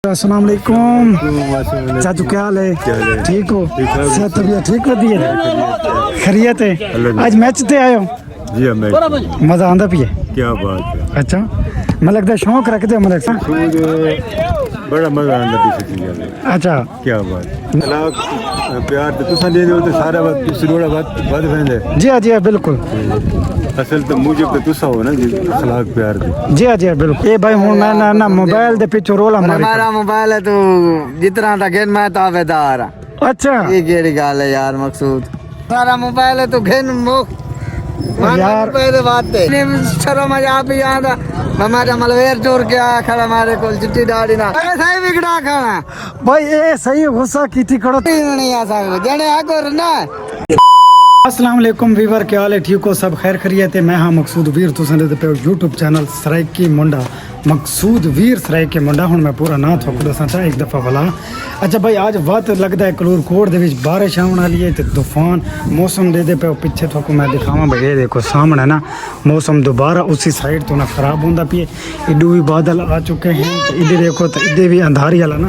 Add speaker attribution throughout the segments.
Speaker 1: अस्सलाम वालेकुम चाचू, क्या हाल है? ठीक हो? सेहत तबीयत ठीक होती है? खैरियत है? आज मैच ते आयो?
Speaker 2: जी हाँ,
Speaker 1: मजा आंदा पिए?
Speaker 2: क्या बात है।
Speaker 1: अच्छा, मलक दा शौक रखते हो? मलक सा
Speaker 2: बड़ा मजा आंदा पीछे।
Speaker 1: अच्छा,
Speaker 2: क्या बात है। तलाक प्यार तो तुसा दे दो तो सारा बात सिरोड़ा बात वेंदे।
Speaker 1: जी हाँ, जी हाँ, बिल्कुल।
Speaker 2: असल तो मुझे तो तुसा हो ना जी, तलाक प्यार दी।
Speaker 1: जी हाँ, जी हाँ, बिल्कुल। ए भाई हूं मैं ना मोबाइल दे पीछे रोला मारी।
Speaker 3: हमारा मोबाइल है तो जितना था घेन मैं तावेदार।
Speaker 1: अच्छा
Speaker 3: ये केड़ी गल है यार मकसूद, हमारा मोबाइल है तो घेन मुख
Speaker 1: यार।
Speaker 3: बात है चलो मजा भी याद हमारा मलवेर चोर के आया खड़ा हमारे को चिट्टी दाड़ी ना सही बिगड़ा खाना
Speaker 1: भाई ए सही गुस्सा की थी करो
Speaker 3: नहीं आ सकते जने आको ना।
Speaker 1: अस्सलाम वालेकुम वीवर, क्या हाल है? ठीक हो? सब खैर खैरियत है? मैं हाँ मकसूद वीर, तुम दे पे यूट्यूब चैनल सराइकी मुंडा मकसूद वीर सराइकी मुंडा। हुण मैं पूरा ना थोक दसा एक दफ़ा भला। अच्छा भाई, आज वत लगता है कलूर कोट दे विच बारिश आने वाली है, तूफान मौसम दे पे पिछे थोको मैं दिखावा भाई। ये देखो सामने ना मौसम दोबारा उसी साइड तो ना खराब होंदा पिए। इडू भी बादल आ चुके हैं, इधर देखो तो इधर भी अंधारी वाला ना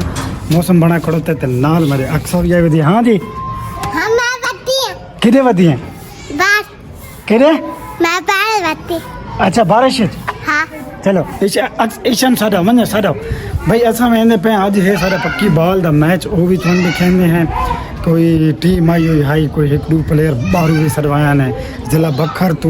Speaker 1: मौसम बना खड़ोता है। नाल मेरे अक्सर ये भी। हाँ जी, किधे वधी हैं? किधे?
Speaker 4: मैं बाहर बत्ती।
Speaker 1: अच्छा, बारिश है?
Speaker 4: हाँ।
Speaker 1: चलो ईशन साडा मन साडा भाई असा वेंदे पे आज है सारा पक्की बॉल दा मैच वो भी थोड़े दिखेंदे हैं। कोई टीम आई हुई हाई, कोई एक दो प्लेयर बाहर भी सड़वाया ने जिला बखर तू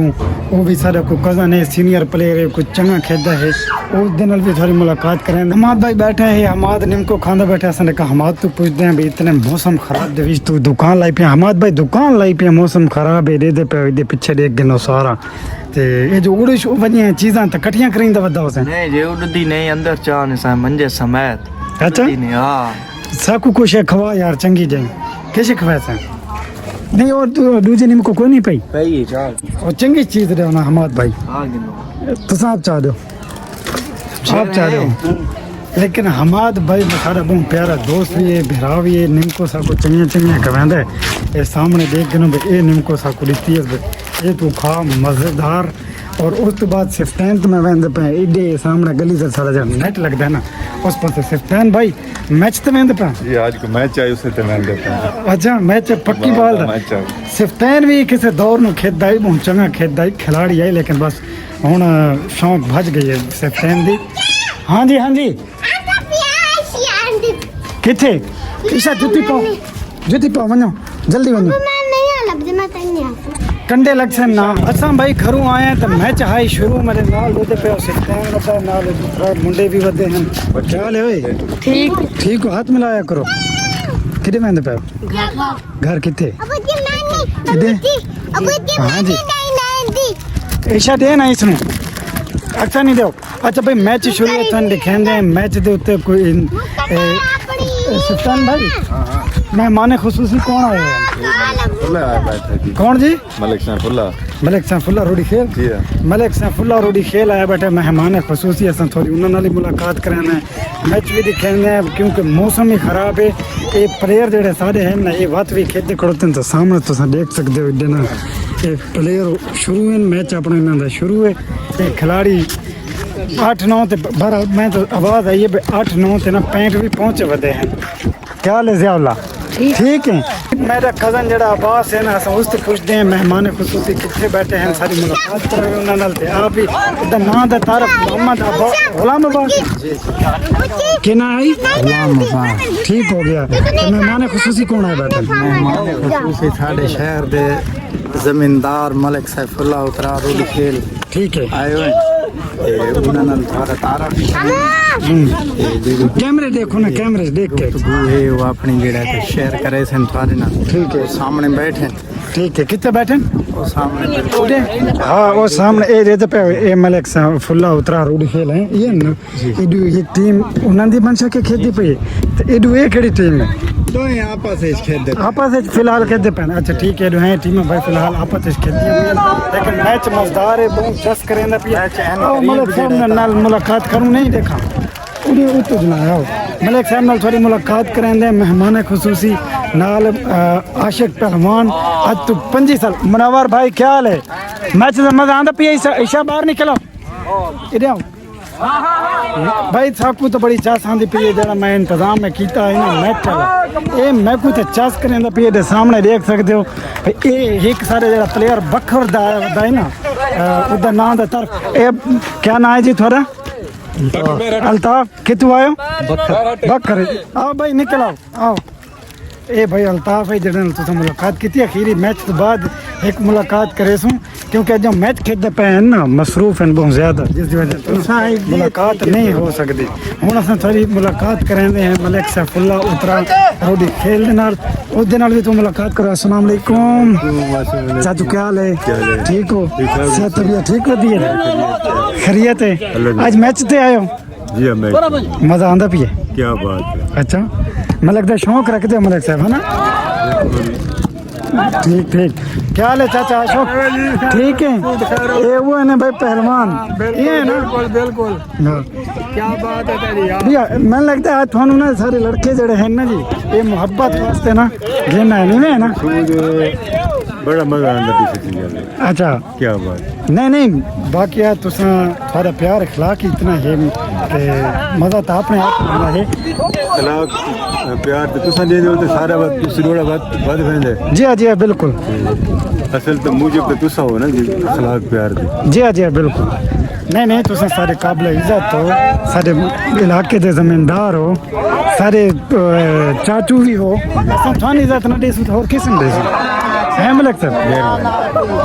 Speaker 1: वो भी सारा को कज़न है, सीनियर प्लेयर है, कुछ चंगा खेलता है। उस दिन भी थोड़ी मुलाकात करें। हमाद भाई बैठे हैं, हमाद निमको खाना बैठे असने कहा हमाद तू पूछते हैं भाई इतने मौसम खराब दे तू दुकान लाई पे। हमाद भाई दुकान लाई पे, मौसम खराब है दे पे दे पीछे देख गिनो सारा ते ये जो उड़ी वनिया चीज़ां तो कटियां करींदा वदा उसे
Speaker 3: नहीं जे उड़दी नहीं अंदर चान सा मंजे समेत।
Speaker 1: अच्छा
Speaker 3: नहीं हां
Speaker 1: साकू कुछ है खवा यार चंगी जाए कैसे खवाया सा नहीं। और दूजे निम को कोई नहीं पई
Speaker 3: पई चाल
Speaker 1: और चंगी चीज दे ना हमाद भाई।
Speaker 3: हां गिनो
Speaker 1: तो साहब चाह दो, आप चाह दो। लेकिन हमाद भाई सारा बहुत प्यारा दोस्त भी है, भरा भी है। निमको साको चंगिया चंगिया खवांदा है। ये सामने देख गिनो भाई ये निमको साको दिती है, ये तू खा मजेदार। और उस तो बाद सिफ्टैन में वेंदे पे इडे सामने गली से सारा जब नेट लगता है ना उस पर से सिफ्टैन भाई मैच तो वेंदे पे।
Speaker 2: जी आज को मैच आयो से ते वेंदे पे।
Speaker 1: अच्छा मैच पक्की बाल दा सिफ्टैन भी किसी दौर में खेदा ही बहुत चंगा खेदा ही खिलाड़ी है, लेकिन बस हुण शौक भज गई है सिफ्टैन दी। हाँ जी, हाँ जी, किथे ईशा जुती पाओ वनो जल्दी वनो कंडे लग से ना। असा भाई घरों आए हैं तो मैच हाई शुरू मेरे नाल वदे पे सिफ्टैन वदा नाल मुंडे भी वदे हैं। क्या हाल है ओए? ठीक ठीक हो, हाथ मिलाया करो। किथे वेंदे पे? घर किथे? हाँ जी, ईशा दे ना इसमें अच्छा नहीं दो। अच्छा भाई मैच शुरू है थन दिखेंदे मैच दे उत्ते कोई सिफ्टैन भाई मेहमान खुसूसी कौन आए हैं? कौन जी?
Speaker 2: मलिक सैफुल्ला।
Speaker 1: मलिक सैफुल्ला रोडी खेल
Speaker 2: जी हां,
Speaker 1: मलिक सैफुल्ला रोडी खेल आया बैठे मेहमान खुसूसी अस थोड़ी उन्होंने नाल मुलाकात कराना है। मैच भी दिखेंगे क्योंकि मौसम ही खराब है। ये प्लेयर जेडे सारे हैं ना ये वत भी खेलते खड़ोते हैं तो सामने तो देख सकते हो इधर ना ये प्लेयर शुरू है मैच अपना इन्हों शुरू है। ये खिलाड़ी 8-9 ते 12 मैं तो आवाज़ आई है 8-9 ते ना 65 भी पहुँचे वधे हैं। क्या हाल है ज़ियाउल्ला? ठीक है। मेरा कज़न जरा अब्बास है ना उससे पूछते हैं मेहमान खुसूसी कितने बैठे हैं, सारी मुलाकात करेंगे उन्होंने। आप ही ना दा तारफ मोहम्मद गुलाम अब्बास के ना आई गुलाम अब्बास ठीक हो गया। तो मेहमान खुसूसी कौन है बैठे?
Speaker 3: मेहमान खुसूसी साडे शहर दे जमींदार मलिक सैफुल्ला उतरा रोडी खेल
Speaker 1: ठीक है
Speaker 3: आए हुए उन्होंने थोड़ा तारा
Speaker 1: कैमरे देखो ना, कैमरे देख के
Speaker 3: है वो अपनी जेड़ा तो शेयर करे सन थोड़े ना।
Speaker 1: ठीक है
Speaker 3: सामने बैठे
Speaker 1: ठीक है। कितने बैठे?
Speaker 3: वो सामने
Speaker 1: हाँ वो सामने ए रेत पे ए मलिक सैफुल्ला उतरा रोडी खेल है ये ना। इडू ये टीम उन्होंने बंशा के खेती पे तो इडू ये केड़ी टीम है?
Speaker 3: तो आपस में खेलते
Speaker 1: आपस में फिलहाल खेलते पे। अच्छा ठीक है है टीम भाई फिलहाल आपस में खेलती है, लेकिन मैच मजेदार है बहुत जस करेंदा पिया। मलिक साहब नाल मुलाकात करूं नहीं देखा उड़ी उतो जनाया मलिक साहब नाल थोड़ी मुलाकात करेंदे मेहमान खुसूसी नाल आशिक पहलवान आज तो 25 साल। मुनव्वर भाई क्या हाल है? मैच मजा आंदा पिया? ईशा बाहर निकलो इधर आओ भाई साकू तो बड़ी चास आंदी पई है जेड़ा मैं इंतजाम में कीता है ना मैच वाला ए मैं को तो चास करेंदा पई है सामने देख सकते हो भाई ए एक सारे जेड़ा प्लेयर बखर दा है ना उदा नाम दा तरफ ए क्या नाम है जी थोड़ा अल्ताफ कितु आयो बखर आओ भाई निकल आओ ए भाई अल्ताफ है जेड़ा तुसा मुलाकात की अखीरी मैच तो बाद एक मुलाकात करे सू क्योंकि जो मैच खेलते पे हैं ना मसरूफ हैं बहुत ज़्यादा जिस वजह से मुलाकात नहीं हो सकती हूँ अस थोड़ी मुलाकात करेंगे हैं मलिक सैफुल्ला उतरा रोडी खेल दे नाल उस दे नाल भी तू मुलाकात करो अस्सलाम वालेकुम चाचू क्या हाल है ठीक हो सेहत तबीयत ठीक होती है खैरियत है आज मैच ते आयो
Speaker 2: जी मैं
Speaker 1: मज़ा आंदा पी है
Speaker 2: क्या बात है
Speaker 1: अच्छा मलिक दा शौक रखते हो मलिक साहब है ना ठीक ठीक क्या हाल है चाचा अशोक ठीक है ये वो है ना भाई पहलवान ये है ना
Speaker 3: बिल्कुल क्या बात है तेरी यार
Speaker 1: भैया मैं लगता है थानू ना सारे लड़के जड़े हैं ना जी ये मोहब्बत वास्ते ना गेना है नहीं है ना
Speaker 2: बड़ा मजा आंदा पीछे
Speaker 1: अच्छा
Speaker 2: क्या बात
Speaker 1: नहीं बाकी यार तुसा थोड़ा प्यार अखलाक इतना है कि मजा तो अपने आप आना है
Speaker 2: तलाक प्यार तो तुसा दे दो तो सारा बात सिरोड़ा बात वेंदे
Speaker 1: जी हाँ बिल्कुल
Speaker 2: असल तो मुझे तो तुसा हो ना जी तलाक प्यार दी
Speaker 1: जी हाँ बिल्कुल नहीं तुसा सारे काबिल इज्जत हो सारे इलाके के जमींदार हो सारे चाचू भी हो असां थानी इज्जत ना दे और किसम दे है मलिक साहब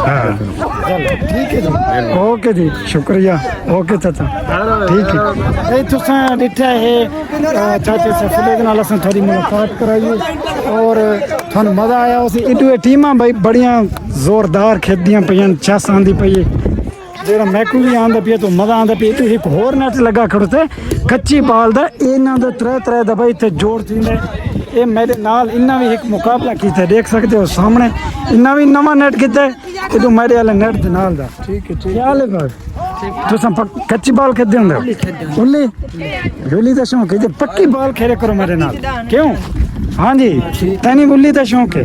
Speaker 1: हाँ चलो ठीक है जी ओके जी शुक्रिया ओके चाचा ठीक है तुसा डिठा है चाचे से फुले नाल असां थोड़ी मुलाकात कराई और थानू मजा आया उस इडू टीमां भाई बड़ियां जोरदार खेदियां पईयां चस आंदी पई है जेड़ा मैकू भी आंदा पिया तो मजा आंदा पिया तो एक होर नेट लगा खड़ो ते कच्ची बाल दा इन्हां दे त्रै दा भाई इत्थे जोड़ थींदा ये मेरे नाल इन्ना भी एक मुकाबला कीता देख सकते हो सामने इन्ना भी नवा नेट कीता है तो मेरे वाले नेट दे नाल दा ठीक है क्या हाल है भाई तुसा कच्ची बाल खेदे हुंदे उल्ली दा शौक है पक्की बाल खेले करो मेरे नाल क्यों हाँ जी तैनी बुल्ली का शौक है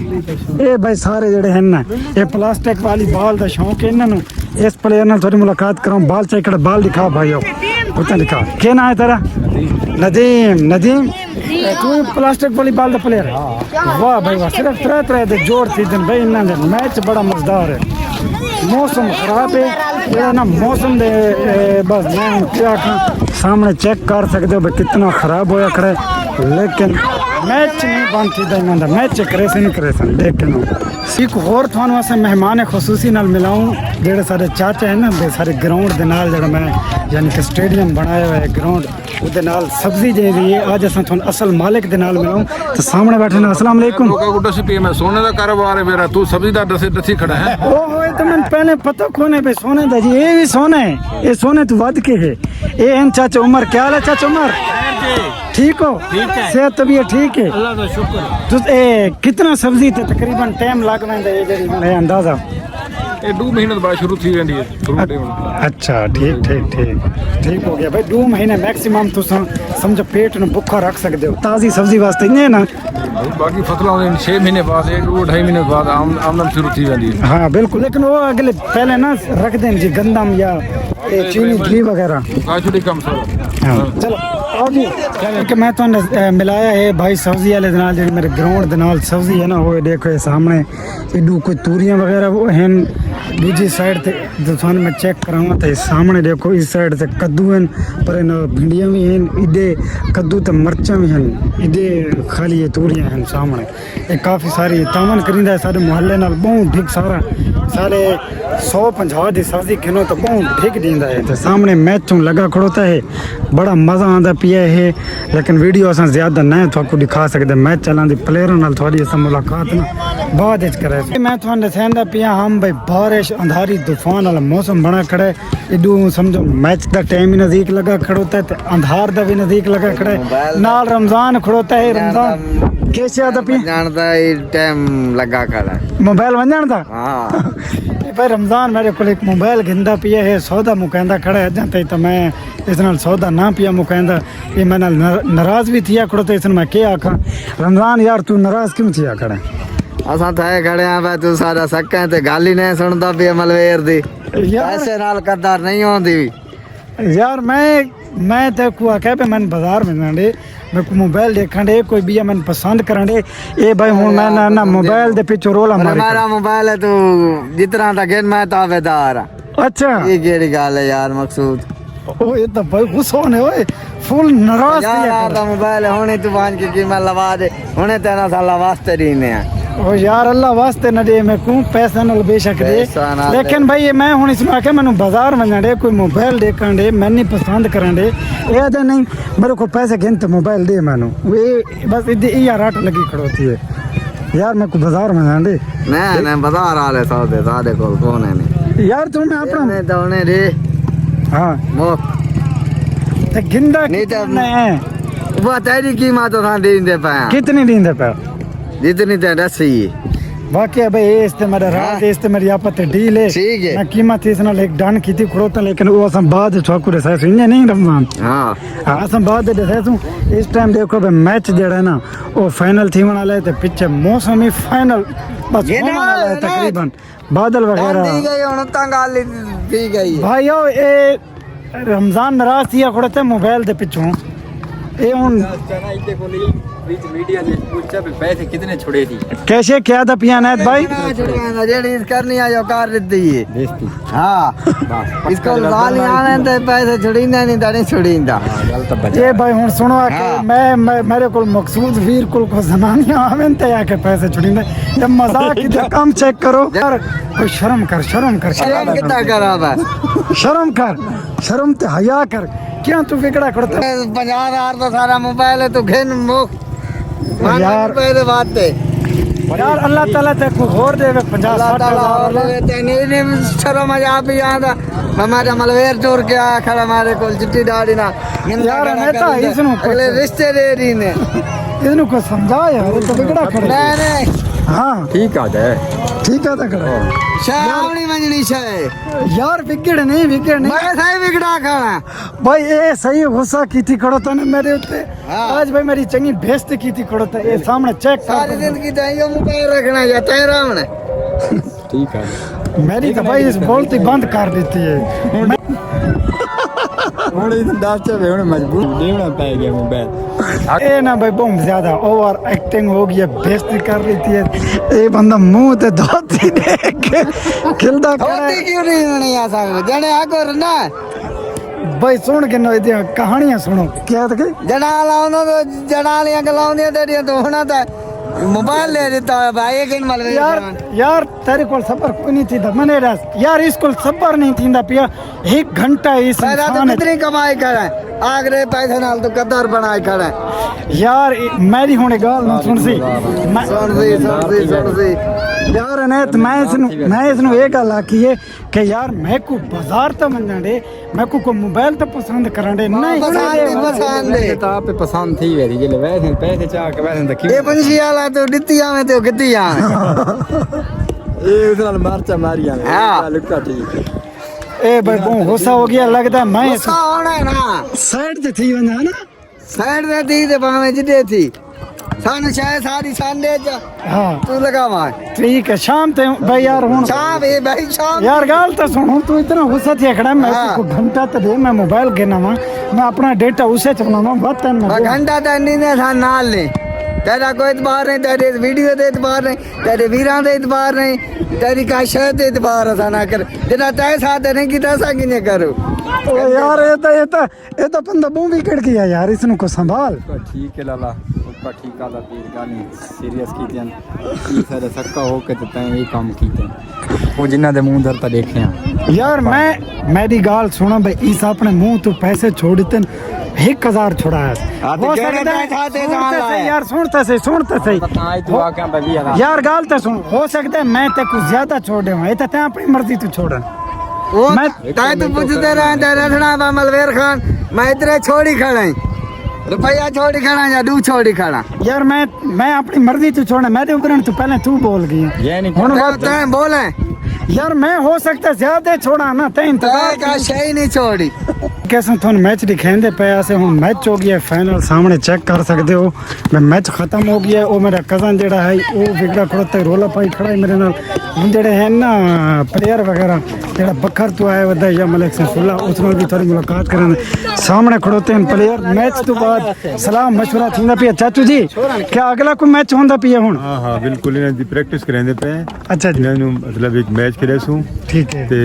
Speaker 1: ये भाई सारे जड़े हैं ना ये प्लास्टिक वाली बाल का शौक है इन्होंने इस प्लेयर नाल थोड़ी मुलाकात कराऊं बाल चाहिए बाल दिखा भाई उत्ते दिखा क्या नाम है तेरा नदीम तू प्लास्टिक वाली बाल का प्लेयर है वाह भाई वाह सिर्फ त्रै दे जोड़ थी दिन भाई इन्हों दे मैच बड़ा मजेदार है मौसम खराब है ये ना मौसम दे बस मैं क्या सामने चेक कर सकते हो भाई कितना खराब होया खड़ा लेकिन मैच नहीं बंद थी इन्होंने मैच करे से नहीं करे सन देख के एक होर थानू अस मेहमान खसूसी नाल मिलाऊं जेड़े सारे चाचा है ना सारे ग्राउंड दे नाल जेड़ा मैं यानी कि स्टेडियम बनाया हुआ है ग्राउंड उदे नाल सब्जी दे दी है आज असां थानू असल मालिक दे नाल मिलाऊं तो सामने बैठे ना अस्सलाम वालेकुम
Speaker 4: मैं सोने का कारोबार है मेरा तू सब्जी दा दसी खड़ा है
Speaker 1: ओहो तो मैं पहले पता कोने पे सोने दा जी ये भी सोना है ये सोने तो वध के है ये हैं चाचा उमर क्या हाल है चाचा उमर ठीक हो सेहत तबीयत ठीक है
Speaker 4: अल्लाह का शुक्र
Speaker 1: तो कितना सब्जी ते तकरीबन टाइम लग वेंदा है जेडी है अंदाजा
Speaker 4: ये 2 महीने बाद शुरू थी वेंदी है फ्रूट
Speaker 1: अच्छा ठीक हो गया भाई 2 महीने मैक्सिमम तुम समझो पेट न भुखा रख सकते हो ताज़ी सब्जी वास्ते इन्हें ना
Speaker 4: बाकी फसलों 6 महीने बाद 2-2.5 महीने बाद आमदन शुरू थी वेंदी है
Speaker 1: हाँ बिल्कुल लेकिन वो अगले पहले ना रख दें जी गंदम या चीनी घी वगैरह
Speaker 4: काचुड़ी कम
Speaker 1: हाँ चलो आओ जी कि मैं तो मिलाया है भाई सब्जी वाले नाल जी मेरे ग्राउंड दे नाल सब्जी है ना वो देखो ये सामने इडू कोई तूरियां वगैरह वो हैं दूसरी साइड ते जो थाने मैं चेक कराऊंगा तो सामने देखो इस साइड से कद्दू हैं पर इन भिंडियां भी हैं इधे कद्दू तो मिर्चा भी हैं इधे खाली ये तूरियां हैं सामने ये काफ़ी सारी तामन करिंदा है सारे मोहल्ले नाल बहुत ठीक सारे 150 की सब्जी खिनो तो बहुत ठीक दींदा है तो सामने मैच लगा खड़ोता है बड़ा मज़ा आंदा पिया है लेकिन वीडियो असां ज़्यादा नहीं थोड़ा दिखा सकते मैच चलांदी प्लेयरों नाल थोड़ी असां मुलाकात ना बाद करे मैं थोड़ा दसांदा पिया हम भाई बारिश अंधारी तूफान वाला मौसम बना खड़ा है इडू समझो मैच का टाइम ही नज़दीक लगा खड़ोता है अंधार का भी नज़दीक लगा खड़ा है नाल रमजान खड़ोता है रमजान कैसे आता पिया
Speaker 3: जानता है टाइम लगा खड़ा है
Speaker 1: मोबाइल वन जानता
Speaker 3: हाँ
Speaker 1: भाई रमजान मेरे को एक मोबाइल गिंदा पिया है सौदा मुकैंदा खड़ा है जाते तो मैं इस नाल सौदा ना पिया मुकैंदा ये मैं नाराज भी थिया खड़ो तो इस मैं क्या आखा रमजान यार तू नाराज क्यों थिया खड़ा
Speaker 3: असां थे खड़े हैं भाई तू सारा सक्का ते गल ही नहीं सुनदा पिया मलवेर दी
Speaker 1: यार
Speaker 3: ऐसे नाल कदार नहीं होंदी
Speaker 1: यार मैं मैं तो को आख्या पे मैं बाजार में जांडे मैं को मोबाइल देखण दे कोई बिया मैं पसंद करन दे ए भाई हुन मैं ना मोबाइल दे पिछो रोला मारे
Speaker 3: मेरा मोबाइल है तू जितना तक मैं ताबेदार हां
Speaker 1: अच्छा
Speaker 3: ये केड़ी गल है यार मकसूद
Speaker 1: ओ ये तो भाई गुस्सा ने ओए फुल नाराज
Speaker 3: यार
Speaker 1: थी
Speaker 3: आता मोबाइल हुने तू बांध के कीमत लवा दे हुने तेरा साला वास्ते दीने
Speaker 1: ओ यार अल्लाह वास्ते न दे मैं को पैसा न बेशक दे
Speaker 3: पैसा ना दे।
Speaker 1: लेकिन भाई ये मैं हुन इसमें आके मैंने बाजार में जांडे कोई मोबाइल देखण दे मैं नहीं पसंद करन दे ए तो नहीं मेरे को पैसे गिन तो मोबाइल दे मैंने वे बस इधर यार रात लगी खड़ोती है यार मैं को बाजार में जांडे
Speaker 3: नहीं बाजार आले सौदे सादे कोल कौन है नहीं
Speaker 1: यार तुमने अपना
Speaker 3: नहीं तो उन्हें रे
Speaker 1: हाँ
Speaker 3: वो
Speaker 1: तो गिंदा
Speaker 3: नहीं तो-
Speaker 1: कितना है
Speaker 3: वो तेरी कीमत तो दे पाया
Speaker 1: कितनी दींदे पे
Speaker 3: जितनी ते दसी
Speaker 1: वाकई भाई ये इस मेरा रात इस मेरी आपत डील है
Speaker 3: ठीक है।
Speaker 1: मैं कीमत इस नाल एक डन की थी खड़ोता लेकिन वो असम बाद चौकू रे सही नहीं रमजान
Speaker 3: हाँ
Speaker 1: असम बाद दे सही इस टाइम देखो भाई मैच जेड़ा है ना वो फाइनल थी वाला है तो पीछे मौसम ही फाइनल बस
Speaker 3: ये
Speaker 1: होने
Speaker 3: ना-
Speaker 1: वाला है
Speaker 3: ना-
Speaker 1: तकरीबन बादल
Speaker 3: दी
Speaker 1: वगैरह
Speaker 3: गई हुन तंगाली दी गई है।
Speaker 1: भाई यो ये रमजान नाराज थी खड़ोते मोबाइल दे पिछों ये हुन
Speaker 4: मीडिया ने पूछा भी पैसे कितने छुड़े थी
Speaker 1: कैसे क्या था पिया नैत भाई
Speaker 3: जेड़ी करनी है जो कर दी है
Speaker 4: बेइज्जती
Speaker 3: हाँ इसको लाल आने ते पैसे छुड़ींदा नहीं तो नहीं छुड़ींदा
Speaker 4: गल तो बच
Speaker 1: ये भाई हुन सुनो
Speaker 3: हाँ।
Speaker 1: कि मैं मेरे को मकसूद वीर को जनानियां आवें ते आके पैसे छुड़ींदे ये मजाक की तो कम चेक करो यार कोई शर्म कर
Speaker 3: शर्म कितना खराब है
Speaker 1: शर्म ते हया कर क्या तू बिगड़ा करता
Speaker 3: 50,000 तो सारा मोबाइल है तू घेन मुख
Speaker 1: यार।
Speaker 3: पैसे बात दे
Speaker 1: यार अल्लाह ताला ते को और देवे 50
Speaker 3: अल्लाह
Speaker 1: 60
Speaker 3: ताला और
Speaker 1: हजार
Speaker 3: लेते नहीं शर्म आ आप याद हमारा मलवेर चोर के आया खड़ा हमारे को चिट्टी दाड़ी ना
Speaker 1: यार, नेता, इसनु कुछ-
Speaker 3: अगले रिश्ते दे रही ने
Speaker 1: इनको को समझा यार ये तो बिगड़ा कर
Speaker 3: नहीं नहीं
Speaker 1: हां
Speaker 4: ठीक आ जाए
Speaker 1: ठीक है तक
Speaker 3: शावणी मंजनी शाय
Speaker 1: यार बिगड़ नहीं
Speaker 3: मैं सही बिगड़ा खाना
Speaker 1: भाई ये सही गुस्सा की थी खड़ो था मेरे उत्ते
Speaker 3: हाँ।
Speaker 1: आज भाई मेरी चंगी बेइज्जती की थी खड़ो था ये सामने चेक
Speaker 3: सारी
Speaker 1: कर
Speaker 3: जिंदगी चाहिए मोबाइल रखना या तेरा हमने
Speaker 4: ठीक आ
Speaker 1: मेरी तो भाई इस बोलती बंद कर देती है
Speaker 4: ਹੁਣ ਇਹ ਦੱਸ ਤੇ ਹੁਣ ਮਜਬੂਰ ਦੇਣਾ ਪੈ ਗਿਆ ਮੋਬਾਈਲ
Speaker 1: ये ना भाई बहुत ज्यादा ओवर एक्टिंग हो गई है बेइज्जती कर रही थी ये बंदा मुंह ते धोती देख के खिलदा खड़ा
Speaker 3: होती
Speaker 1: है।
Speaker 3: क्यों नहीं आ सकते जने आगो ना
Speaker 1: भाई सुन के ना ये कहानियां सुनो क्या था कि
Speaker 3: जना लाउंदो तो जना लिया गलाउंदियां तेरियां तो होना था मोबाइल ले देता है भाई एक दिन मल
Speaker 1: यार तेरे को सबर कोई नहीं थी मने रस यार इसको सबर नहीं थींदा पिया 1 घंटा इस
Speaker 3: मेरा तो
Speaker 1: इंसान ने-
Speaker 3: कितनी कमाई करे आगरे पैसे नाल तो कदर बनाए खड़े
Speaker 1: यार मेरी होने गाल ना सुन सी मैं-
Speaker 3: सुन सी
Speaker 1: यार अनैत मैं इसनु ये गल आखी है कि यार मैं को बाजार तो मन जांडे मैं को मोबाइल तो पसंद करंडे नहीं
Speaker 3: पसंद है
Speaker 4: ਤਾਂ ਆਪੇ ਪਸੰਦ ਥੀ ਵੇਰੀ ਜੇ ਵੈਸੇ ਪੈਸੇ ਚਾਹ ਕੇ ਵੈਸੇ ਤਾਂ
Speaker 3: ये पंछी वाला तो डित्तिया में तो कित्तिया में
Speaker 4: ਇਹ ਉਸ ਨਾਲ ਮਾਰਚਾ ਮਾਰੀਆਂ ਨੇ
Speaker 3: ਹਾਂ।
Speaker 4: ਲੁੱਕਾ ਠੀਕ
Speaker 1: ए भाई बहुत गुस्सा हो गया लगता है मैं
Speaker 3: गुस्सा होना है ना
Speaker 1: साइड ते थी वंदा है ना
Speaker 3: साइड में थी ते भावे जिदे थी सन शायद सारी संडे च
Speaker 1: हाँ
Speaker 3: तू लगा मार
Speaker 1: ठीक है शाम ते भाई यार हुन
Speaker 3: शाम ये भाई शाम
Speaker 1: यार गाल तो सुन तू इतना गुस्सा थी खड़ा मैं
Speaker 3: हाँ।
Speaker 1: को घंटा तो दे मैं मोबाइल गिना मैं अपना डेटा उसे चलाना बात है
Speaker 3: मैं घंटा तक नहीं था नाल ले तेरा कोई एतबार नहीं तेरे वीडियो दे एतबार नहीं तेरे वीरां दे एतबार नहीं तेरी काशत दे एतबार असा ना कर तेरा तय साथ नहीं किता सा किने करो
Speaker 1: यार ये तो बंदा बहुत विकेट किया यार इसनु को संभाल
Speaker 4: ਠੀਕ ਹੈ ਲਾਲਾ ਉੱਪਰ ਠੀਕ ਆਦਾ ਪੀਰ ਗਾਣੀ ਸੀਰੀਅਸ ਕੀਤੀਆਂ ਕੀ ਫਾਇਦਾ ਸੱਕਾ ਹੋ ਕੇ ਤੇ ਤੈਂ ਇਹ ਕੰਮ ਕੀਤੇ ਉਹ ਜਿਨ੍ਹਾਂ ਦੇ ਮੂੰਹ ਦਰ ਤਾਂ ਦੇਖਿਆ
Speaker 1: यार मैं मेरी गाल सुना भाई इस अपने मुंह तो पैसे छोड़ देते 1000 छोड़ा है
Speaker 3: हाँ, तो
Speaker 1: हो
Speaker 3: केड़े
Speaker 1: सकता है
Speaker 3: खाते
Speaker 1: सुनते
Speaker 3: कहाँ
Speaker 1: सही
Speaker 3: लाए?
Speaker 1: यार सुनते सही
Speaker 4: ਤਾਂ ਇਹ ਤੂੰ ਆ ਕੇ ਬਈ ਯਾਰ
Speaker 1: यार गाल तो सुन हो सकता है मैं ते कुछ ज्यादा छोड़ दूं ये तो तैं अपनी मर्जी तू छोड़
Speaker 3: वो
Speaker 1: मैं
Speaker 3: तय तो पूछते रहे तेरे रखना बा मलवेर खान मैं इतने छोड़ी खड़ा रुपया छोड़ी खड़ा या दू छोड़ी खड़ा
Speaker 1: यार मैं अपनी मर्जी तू छोड़ मेरे ऊपर तू पहले तू बोल गई
Speaker 4: ये नहीं
Speaker 1: हुन बात
Speaker 3: तय बोले
Speaker 1: यार मैं हो सकता है ज्यादा छोड़ा ना तैं
Speaker 3: तय
Speaker 1: इंतजार
Speaker 3: का सही नहीं छोड़ी
Speaker 1: एक ऐसा थोन मैच दिखाते पे ऐसे हुन मैच हो गया फाइनल सामने चेक कर सकते हो मैं मैच खत्म हो गया वो मेरा कज़न जेड़ा है वो विगड़ा खड़ोता है रोला पाई खड़ा है मेरे नाल हुन जेड़े हैं ना प्लेयर वगैरह जेड़ा बखर तो आया वदा या मलिक सिंह सुल्ला उस नाल भी थोड़ी मुलाकात कराने सामने खड़ोते हैं प्लेयर मैच तो बाद सलाह मशवरा थींदा पिया चाचू जी क्या अगला कोई मैच होंदा पिया हुन
Speaker 2: हाँ हाँ बिल्कुल इन्हें दी प्रैक्टिस करांदे पे
Speaker 1: अच्छा जी
Speaker 2: इन्हें मतलब एक मैच खेले सूं
Speaker 1: ठीक है
Speaker 2: ते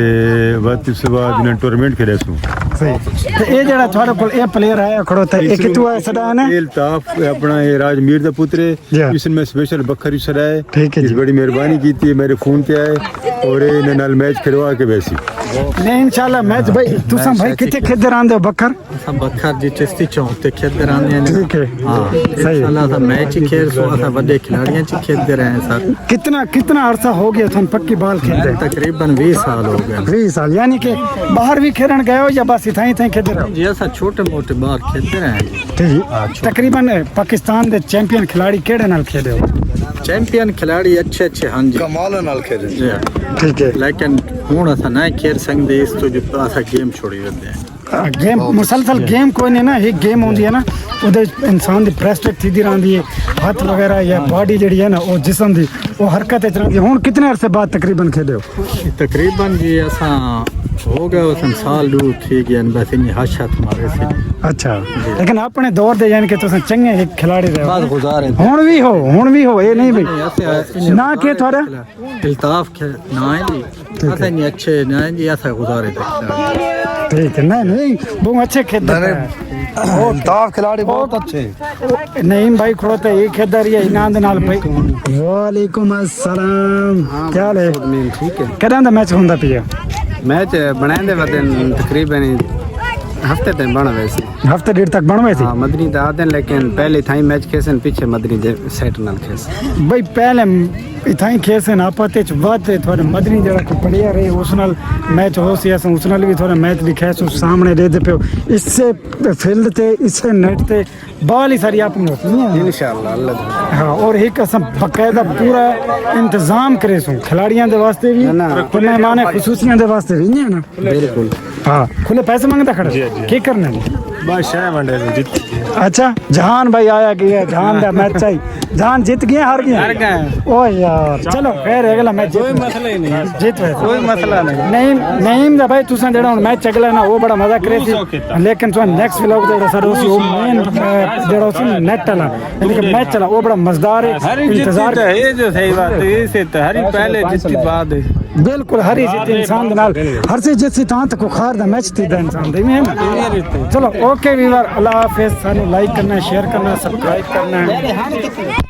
Speaker 2: बाद इस बाद इन्हें टूर्नामेंट खेले सूं
Speaker 1: सही ते ये जेड़ा थोड़े कोल ए प्लेयर आया खड़ोता है एक कितु है सदा है
Speaker 2: इल्ताफ अपना ये राजमीर दा पुत्र
Speaker 1: जी।
Speaker 2: है इसने स्पेशल बखरी सदा है
Speaker 1: ठीक है
Speaker 2: इस
Speaker 1: जी।
Speaker 2: बड़ी मेहरबानी की थी मेरे फोन पे आए और इन्हें नाल मैच खिलवा के वैसी
Speaker 1: नहीं इंशाल्लाह मैच भाई तुसा भाई किथे खेदर आंदे हो बखर
Speaker 5: सब बखर जी चिश्ती चौक ते खेलते रहंदे ने
Speaker 1: ठीक है
Speaker 5: हाँ
Speaker 1: सही है।
Speaker 5: साला सा मैच ही खेल सो असा बड़े खिलाड़ियां च खेलते रहे सर
Speaker 1: कितना अरसा हो गया थोन पक्की बाल खेलते
Speaker 5: तकरीबन 20 साल हो गए
Speaker 1: 20 साल यानी कि बाहर भी खेलन गए हो या बस इथाई इथाई खेलते रहो
Speaker 5: जी असा छोटे मोटे बाहर खेलते रहे
Speaker 1: ठीक तकरीबन पाकिस्तान दे चैंपियन खिलाड़ी केड़े नाल खेले हो
Speaker 5: चैंपियन खिलाड़ी अच्छे हाँ जी
Speaker 3: कमाल नाल खेले
Speaker 5: जी
Speaker 1: ठीक है
Speaker 5: लेकिन हुन असा ना खेल सकते इस तो जो असा गेम छोड़ी देते हैं
Speaker 1: गेम मुसलसल गेम कोई नहीं ना एक गेम होंदी है ना उदे इंसान दी प्रेस्टेट थी रहंदी है हाथ वगैरह या बॉडी जेडी है ना वो जिस्म दी वो हरकत च रहंदी है हुन कितने अरसे बाद तकरीबन खेले हो
Speaker 5: तकरीबन जी असा हो गया उस साल दो ठीक है बस इन हाथ मारे से
Speaker 1: अच्छा लेकिन अपने दौर दे यानी कि तुम चंगे एक खिलाड़ी रहे
Speaker 5: बाद
Speaker 1: हो
Speaker 5: गुजारे
Speaker 1: हुन भी हो ये नहीं भाई ना के थोड़ा
Speaker 5: इल्ताफ ना है जी असा नहीं अच्छे ना है जी असा गुजारे थे खिलाड़ी
Speaker 1: ठीक है नहीं बहुत अच्छे खेलते हैं
Speaker 3: ताफ खिलाड़ी बहुत अच्छे
Speaker 1: नईम भाई खड़ोते एक खेदर ये इनाम नाल भाई वालेकुम अस्सलाम क्या हाल है
Speaker 6: ठीक है
Speaker 1: कदां दा मैच होंदा पिया
Speaker 6: मैच बनाए वदन तकरीबन हफ्ते तक बन वैसे
Speaker 1: हफ्ते डेढ़ तक बनवे थी
Speaker 6: हाँ मदनी तो आते लेकिन पहले थाई मैच खेसन पीछे मदनी जे सेट नाल खेस
Speaker 1: भाई पहले इथाई खेसन आपते च वध थोड़े मदनी जरा को बढ़िया रहे उस नाल मैच हो सी अस उस नाल भी थोड़ा मैच भी खेस सामने दे दे पे इससे फील्ड ते इससे नेट ते बॉल ही सारी अपनी होती है
Speaker 6: इंशाल्लाह अल्लाह
Speaker 1: हाँ और एक असम बकायदा पूरा इंतजाम करे सो खिलाड़ियों दे वास्ते भी तो मेहमान खुसूसियां दे वास्ते भी नहीं है ना
Speaker 6: बिल्कुल
Speaker 1: हाँ खुले पैसे मांगता खड़े की करना
Speaker 2: बस शाह मंडे में जीत
Speaker 1: अच्छा जहान भाई आया गया जहान दा मैच आई जहान जीत गए हार गए ओ यार चलो खैर अगला मैच कोई मसला ही नहीं जीत गए
Speaker 6: कोई मसला नहीं
Speaker 1: नहीं दा भाई तुसा जेड़ा मैच अगला ना वो बड़ा मजा करे थी लेकिन तुम नेक्स्ट व्लॉग जेड़ा सर उसी वो मेन जेड़ा उसी नेट वाला यानी कि मैच चला वो बड़ा मजेदार है इंतजार
Speaker 6: ये जो सही बात है इसे तो हरी पहले जितनी बात है
Speaker 1: बिल्कुल हरी जीत इंसान दे नाल हर से जिस तात को खार दा मैच थी दा इंसान दे में है ना चलो ओके वीवर अल्लाह हाफिज सानू लाइक करना शेयर करना सब्सक्राइब करना